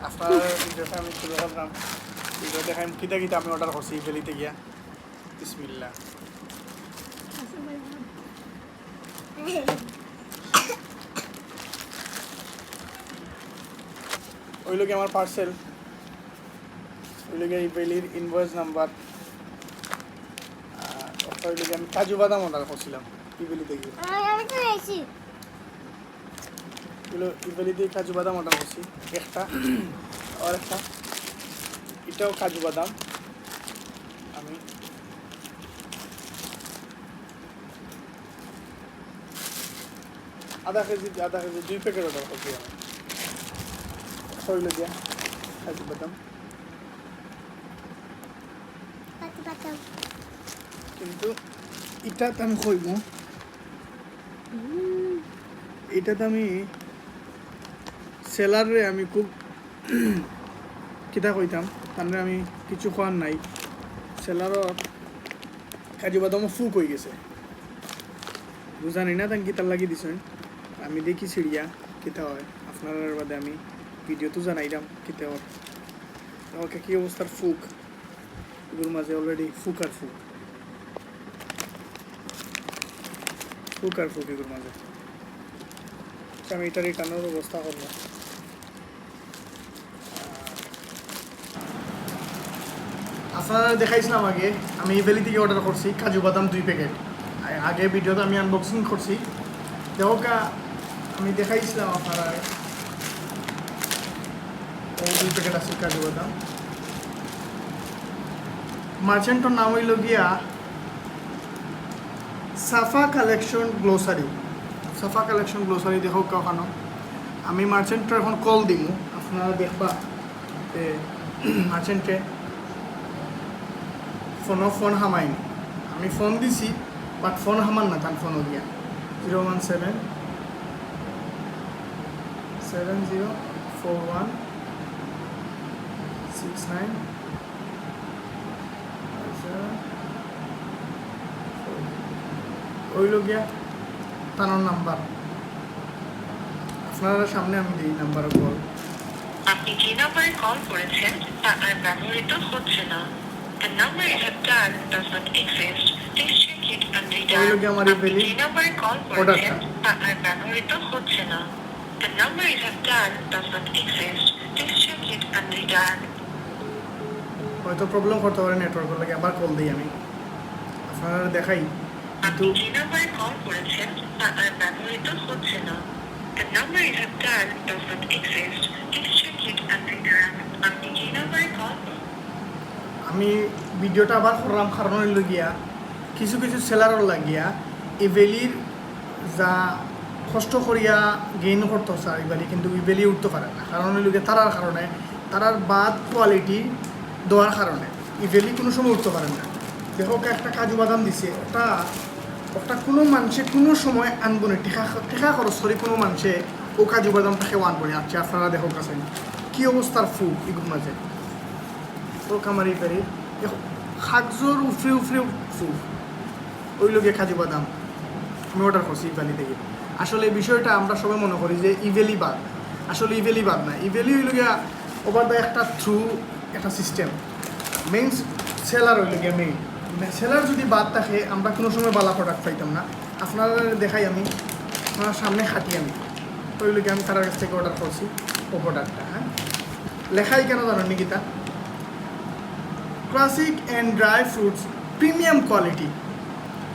আপনার ভিডিওটা আমি শুরু করলাম। ভিডিও দেখাই কিতা কিতা আমি অর্ডার করছি ইভেলিতে গিয়া। বিসমিল্লাহ। ওই লোকে আমার পার্সেল, ওই লোকে ইভেলির ইনভয়েস নাম্বার। ওই লোকে আমি কাজু বাদাম অর্ডার করছিলাম ইভেলিতে গিয়ে। ইভেলিতে কাজু বাদাম অর্ডার করছি একটা, আর একটা এটাও কাজু বাদাম। আমি আধা কেজি 2 প্যাকেট অর্ডার করছি আমি। শৈল দিয়া কাজু বাদাম, কিন্তু এটাতে আমি কইব, এটাতে আমি সেলারে আমি খুব কিতা কইতাম, তাহলে আমি কিছু খোয়ার নাই। সেলারত কাজু বাদামও ফুক হয়ে গেছে, বুঝানি না তাই কিতার লাগি দিছেন। আমি দেখি সিরিয়া কিতা হয়, আপনার বাদে আমি ভিডিও তো জানাইলাম কিতা হয়। ওকে কি অবস্থার ফুক এগুলোর মাঝে অলরেডি ফুক আর ফুক এগুলোর মাঝে। আমি এটা রিটার্নের ব্যবস্থা করবো। আপনারা দেখাইছিলাম আগে আমি ইভেলি থেকে অর্ডার করছি কাজু বাদাম 2 প্যাকেট। আগে ভিডিওতে আমি আনবক্সিং করছি, দেখো আমি দেখাইছিলাম আপনারা। এই 2 প্যাকেট আছে কাজু বাদাম। মার্চেন্টর নাম হইল গিয়া সাফা কালেকশন গ্লোসারি। দেখো কখনো আমি মার্চেন্টর এখন কল দিব, আপনারা দেখবা মার্চেন্টে ফোন হামাইনি। আমি ফোন দিছি বাট ফোন হামান না, তার ফোনও দিয়া 017704169 ওই গিয়া তানোর নাম্বার। আপনারা সামনে আমি দিই নাম্বারে কল। আপনি যে নাম্বারে কল করেছেন তা আর ব্যবহৃত হচ্ছে না। The number you have dialed does not exist. Please check it and redial. আপনি যে নাম্বারে কল করেছেন তা আর ব্যবহৃত হচ্ছে না। The number you have dialed does not exist. Please check it and redial. হয়তো প্রবলেম করতে পারে নেটওয়ার্কের লাগে, আবার কল দিই আমি আপনারা দেখাই। আপনি যে নাম্বারে কল করেছেন তা আর ব্যবহৃত হচ্ছে না। The number you have dialed does not exist. Please check it and redial. আপনি যে নাম্বারে কল আমি ভিডিওটা আবার করলাম কারণ হইল গিয়া কিছু সেলারর লাগিয়া ইভেলির যা কষ্ট করিয়া গেইন করতে চায় ইভেলি, কিন্তু ইভেলি উঠতে পারে না। কারণ হইল গিয়া তারার বাদ কোয়ালিটি দেওয়ার কারণে ইভেলি কোনো সময় উঠতে পারে না। দেখো একটা কাজু বাদাম দিছে, ওটা কোনো মানুষে কোনো সময় আনবো না, টেকা খরচ করে কোনো মানুষে ও কাজু বাদামটাকেও আনবো না। আচ্ছা আপনারা দেখো কাছে কী অবস্থার ফুক এগুলোর মাঝে। ও কামারি ফেরি খাকজোর উফরে ফুক ওই লোকে কাজু বাদাম আমি অর্ডার করছি ইভেলি থেকে। আসলে এই বিষয়টা আমরা সবাই মনে করি যে ইভেলি বাদ, আসলে ইভেলি বাদ না। ইভেলি হইল গিয়া ওভার দ্য একটা সিস্টেম। মেইন সেলার হইল গিয়া সেলার যদি বাদ থাকে আমরা কোনো সময় বালা প্রোডাক্ট পাইতাম না। আপনারা দেখাই আমি আপনার সামনে খাটি আমি ওই লোকে আমি তার কাছ থেকে অর্ডার করছি ও প্রোডাক্টটা। হ্যাঁ, লেখাই কেন জানেন Nikita? Classic and dry fruits premium quality.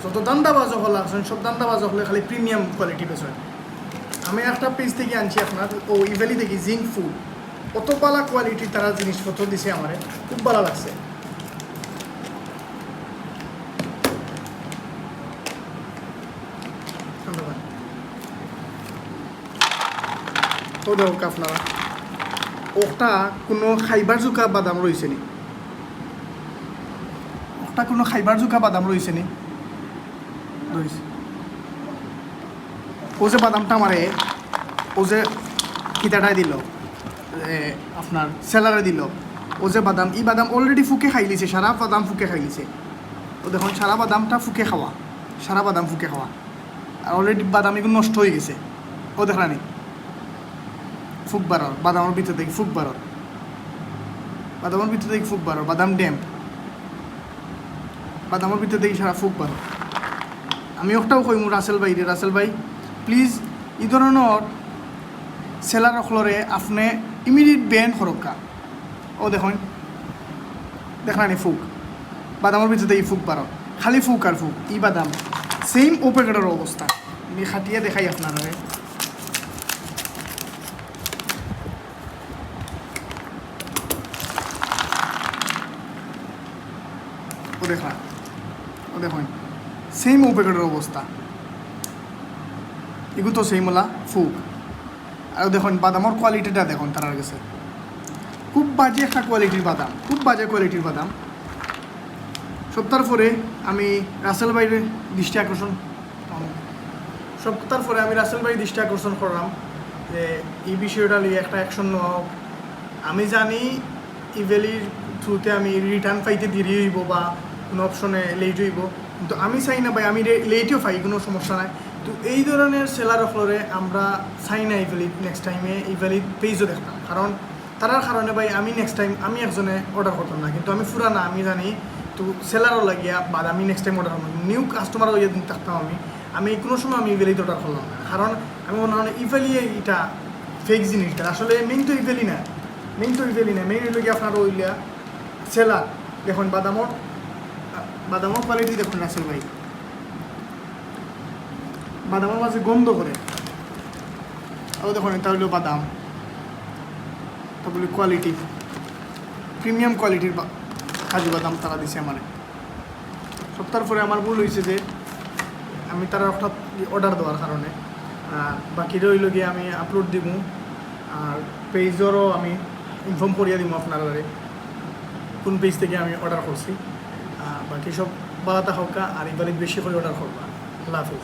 যত দান্দাবাজ হল আসেন সব দান্দাবাজ হলে খালি প্রিমিয়াম কোয়ালিটি পেছনে। আমি একটা পেজ থেকে আনছি আপনার ও ইভেলি থেকে জিঙ্ক ফুড, অত ভালো কোয়ালিটির তারা জিনিসপত্র দিছে, আমার খুব ভালো লাগছে। তো দেখো আপনারা ওটা কোনো খাইবার জোকা বাদাম রয়েছে নি? ওটা কোনো খাইবার জোকা বাদাম রয়েছে নি? রয়েছে। ও যে বাদামটা আমারে ও যে কিতাটাই দিল আপনার সেলারে দিল, ও যে বাদাম এই বাদাম অলরেডি ফুকে খাই লিছে, সারা বাদাম ফুকে খাই লিছে। ও দেখুন সারা বাদামটা ফুকে খাওয়া, আর অলরেডি বাদাম এগুলো নষ্ট হয়ে গেছে। ও দেখলানি ফুক বাড়ার বাদামের ভিতর থেকে ফুক বাড়ার বাদামের ভিতরে দেখি ফুক বারো, বাদাম ড্যাম্প, বাদামের ভিতরে দেখি সারা ফুক বারো। আমি একটাও কইমু রাসেল ভাই প্লিজ এই ধরনের সেলার অখলরে আপনি ইমিডিয়েট ব্যান করকা। ও দেখুন দেখলানি ফুক, বাদামের ভিতরে এই ফুক বারো, খালি ফুক আর ফুক। ই বাদাম সেম ও প্যাকেটের অবস্থা, আমি খাটিয়ে দেখাই আপনারা। ও দেখুন সেম ও প্যাকেটের অবস্থা, এগুলো তো সেম ওলা ফুক। আর দেখুন বাদামের কোয়ালিটিটা দেখুন তার কাছে, খুব বাজে একটা কোয়ালিটির বাদাম, খুব বাজে কোয়ালিটির বাদাম। সপ্তাহের পরে আমি রাসেল ভাইয়ের দৃষ্টি আকর্ষণ করলাম যে এই বিষয়টা নিয়ে একটা অ্যাকশন নেওয়া হোক। আমি জানি ইভেলির থ্রুতে আমি রিটার্ন পাইতে দেরি হইব বা কোনো অপশনে লেট হইব, কিন্তু আমি চাই না ভাই আমি লেটও পাই, কোনো সমস্যা নাই। তো এই ধরনের সেলার অফলরে আমরা চাই না ইভেলিট নেক্সট টাইমে ইভেলিট পেজও দেখতাম, কারণ তারার কারণে ভাই আমি নেক্সট টাইম আমি একজনে অর্ডার করতাম না, কিন্তু আমি ফুরানা আমি জানি। তো সেলারও লাগিয়া বাদ আমি নেক্সট টাইম অর্ডার করলাম, নিউ কাস্টমারও ওই দিন থাকতাম। আমি কোনো সময় আমি ইভেলিট অর্ডার করলাম না, কারণ আমি মনে হয় ইভেলি এটা ফেক জিনিসটা আসলে মেইন তো ইভেলি না, মেইন হইল গিয়ে আপনার ওইলা সেলার। দেখুন বাদামর কোয়ালিটি দেখুন রাসেল ভাই, বাদামের মাঝে গন্ধ করে। আর দেখুন এটা হইল বাদাম, তারপরে কোয়ালিটি প্রিমিয়াম কোয়ালিটির কাজু বাদাম তারা দিছে আমার। সপ্তাহের পরে আমার ভুল হয়েছে যে আমি তারা হঠাৎ অর্ডার দেওয়ার কারণে, আর বাকি রইল গিয়ে আমি আপলোড দিব, আর পেজেরও আমি ইনফর্ম করিয়া দিব আপনারা কোন পেজ থেকে আমি অর্ডার করছি। বাকি সব বালাতা হোক, আর এবারে বেশি করে অর্ডার করবা। আল্লাহ হাফিজ।